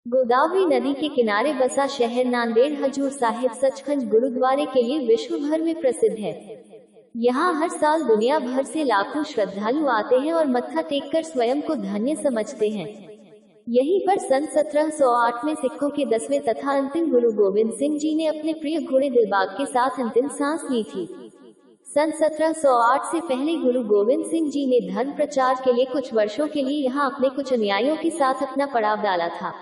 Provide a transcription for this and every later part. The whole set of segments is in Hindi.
गोदावरी नदी के किनारे बसा शहर नांदेड़ हजूर साहिब सचखंड गुरुद्वारे के लिए विश्व भर में प्रसिद्ध है। यहाँ हर साल दुनिया भर से लाखों श्रद्धालु आते हैं और मत्था टेककर स्वयं को धन्य समझते हैं। यहीं पर सन 1708 में सिखों के 10वें तथा अंतिम गुरु गोविंद सिंह जी ने अपने प्रिय घोड़े दिलबाग के साथ अंतिम सांस ली थी। सन 1708 से पहले गुरु गोविंद सिंह जी ने धर्म प्रचार के लिए कुछ वर्षों के लिए यहाँ अपने कुछ अनुयायियों के साथ अपना पड़ाव डाला था।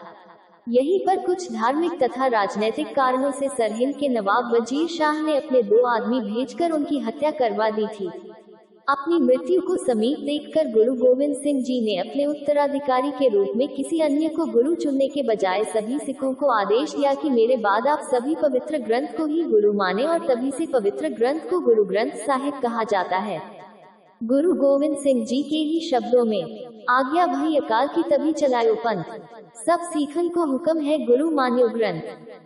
यहीं पर कुछ धार्मिक तथा राजनीतिक कारणों से सरहिंद के नवाब वजीर शाह ने अपने 2 आदमी भेजकर उनकी हत्या करवा दी थी। अपनी मृत्यु को समीप देखकर गुरु गोविंद सिंह जी ने अपने उत्तराधिकारी के रूप में किसी अन्य को गुरु चुनने के बजाय सभी सिखों को आदेश दिया कि मेरे बाद आप सभी पवित्र ग्रंथ को ही गुरु माने, और तभी से पवित्र ग्रंथ को गुरु ग्रंथ साहिब कहा जाता है। गुरु गोविंद सिंह जी के ही शब्दों में, आज्ञा भई अकाल की तभी चलायो पंथ, सब सीखन को हुक्म है गुरु मान्यो ग्रंथ।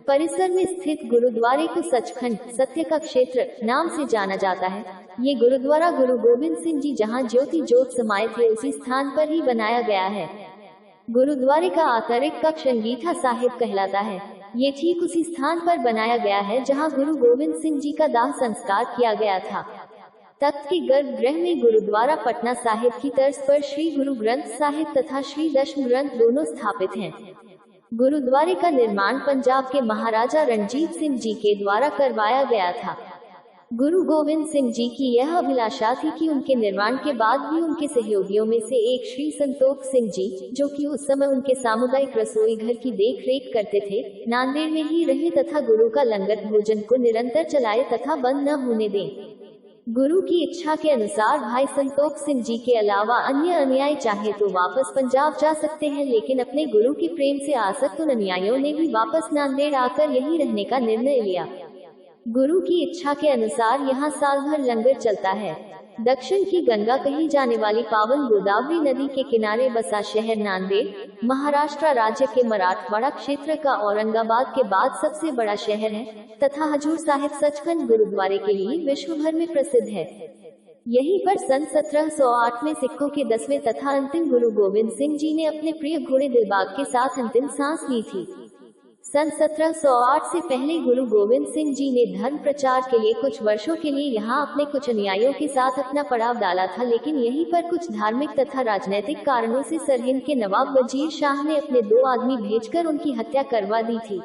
परिसर में स्थित गुरुद्वारे को सचखंड सत्य का क्षेत्र नाम से जाना जाता है। ये गुरुद्वारा गुरु गोविंद सिंह जी जहाँ ज्योति ज्योत समाये थे उसी स्थान पर ही बनाया गया है। गुरुद्वारे का आंतरिक कक्ष अंगीठा साहिब कहलाता है। ये ठीक उसी स्थान पर बनाया गया है जहाँ गुरु गोविंद सिंह जी का दाह संस्कार किया गया था। तख्त के गर्भगृह में गुरुद्वारा पटना साहिब की तर्ज पर श्री गुरु ग्रंथ साहिब तथा श्री दशम ग्रंथ दोनों स्थापित हैं। गुरुद्वारे का निर्माण पंजाब के महाराजा रणजीत सिंह जी के द्वारा करवाया गया था। गुरु गोविंद सिंह जी की यह अभिलाषा थी कि उनके निर्माण के बाद भी उनके सहयोगियों में से एक श्री संतोख सिंह जी, जो कि उस समय उनके सामुदायिक रसोई घर की देखरेख करते थे, नांदेड़ में ही रहे तथा गुरु का लंगर भोजन को निरंतर चलाए तथा बंद न होने दें। गुरु की इच्छा के अनुसार भाई संतोख सिंह जी के अलावा अन्य अनुयायी चाहे तो वापस पंजाब जा सकते हैं, लेकिन अपने गुरु के प्रेम से आसक्त उन अनुयायियों ने भी वापस नांदेड़ आकर यहीं रहने का निर्णय लिया। गुरु की इच्छा के अनुसार यहाँ साल भर लंगर चलता है। दक्षिण की गंगा कही जाने वाली पावन गोदावरी नदी के किनारे बसा शहर नांदेड़ महाराष्ट्र राज्य के मराठवाड़ा क्षेत्र का औरंगाबाद के बाद सबसे बड़ा शहर है तथा हजूर साहिब सचखंड गुरुद्वारे के लिए विश्व भर में प्रसिद्ध है। यहीं पर सन 1708 में सिखों के 10वें तथा अंतिम गुरु गोविंद सिंह जी ने अपने प्रिय घोड़े दिलबाग के साथ अंतिम सांस ली थी। सन 1708 से पहले गुरु गोविंद सिंह जी ने धर्म प्रचार के लिए कुछ वर्षों के लिए यहाँ अपने कुछ अनुयायियों के साथ अपना पड़ाव डाला था, लेकिन यहीं पर कुछ धार्मिक तथा राजनीतिक कारणों से सरहिंद के नवाब वजीर शाह ने अपने 2 आदमी भेजकर उनकी हत्या करवा दी थी।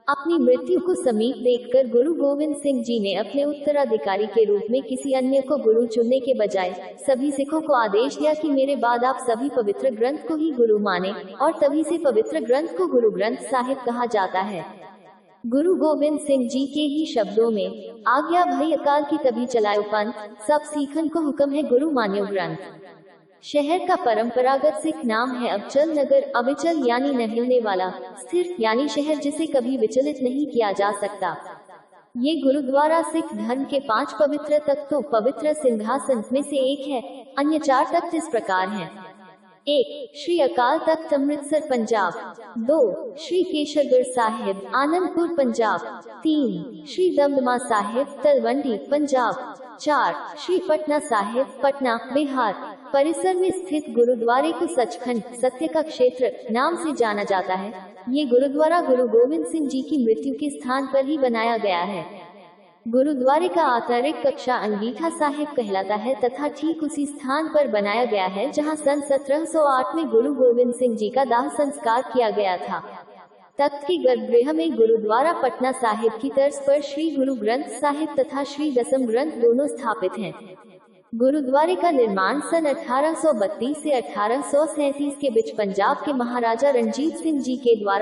अपनी मृत्यु को समीप देखकर गुरु गोविंद सिंह जी ने अपने उत्तराधिकारी के रूप में किसी अन्य को गुरु चुनने के बजाय सभी सिखों को आदेश दिया कि मेरे बाद आप सभी पवित्र ग्रंथ को ही गुरु माने, और तभी से पवित्र ग्रंथ को गुरु ग्रंथ साहिब कहा जाता है। गुरु गोविंद सिंह जी के ही शब्दों में, आज्ञा भई अकाल की तभी चलायो पंथ, सब सीखन को हुक्म है गुरु मान्यो ग्रंथ। शहर का परंपरागत सिख नाम है अबचल नगर। अविचल यानी न हिलने वाला, स्थिर यानी शहर जिसे कभी विचलित नहीं किया जा सकता। ये गुरुद्वारा सिख धर्म के 5 पवित्र तख्तों पवित्र सिंहासन में से एक है। अन्य 4 तख्त इस प्रकार हैं: 1. श्री अकाल तख्त अमृतसर पंजाब, 2. श्री केशरगढ़ साहिब आनंदपुर पंजाब, 3. श्री दमदमा साहिब तलवंडी पंजाब, 4. श्री पटना साहिब पटना बिहार। परिसर में स्थित गुरुद्वारे को सचखंड सत्य का क्षेत्र नाम से जाना जाता है। ये गुरुद्वारा गुरु गोविंद सिंह जी की मृत्यु के स्थान पर ही बनाया गया है। गुरुद्वारे का आंतरिक कक्षा अंगीठा साहिब कहलाता है तथा ठीक उसी स्थान पर बनाया गया है जहां सन 1708 में गुरु गोविंद सिंह जी का दाह संस्कार किया गया था। तख्त के गर्भगृह में गुरुद्वारा पटना साहिब की तर्ज पर श्री गुरु ग्रंथ साहिब तथा श्री दशम ग्रंथ दोनों स्थापित हैं। गुरुद्वारे का निर्माण सन 1832 से 1837 के बीच पंजाब के महाराजा रणजीत सिंह जी के द्वारा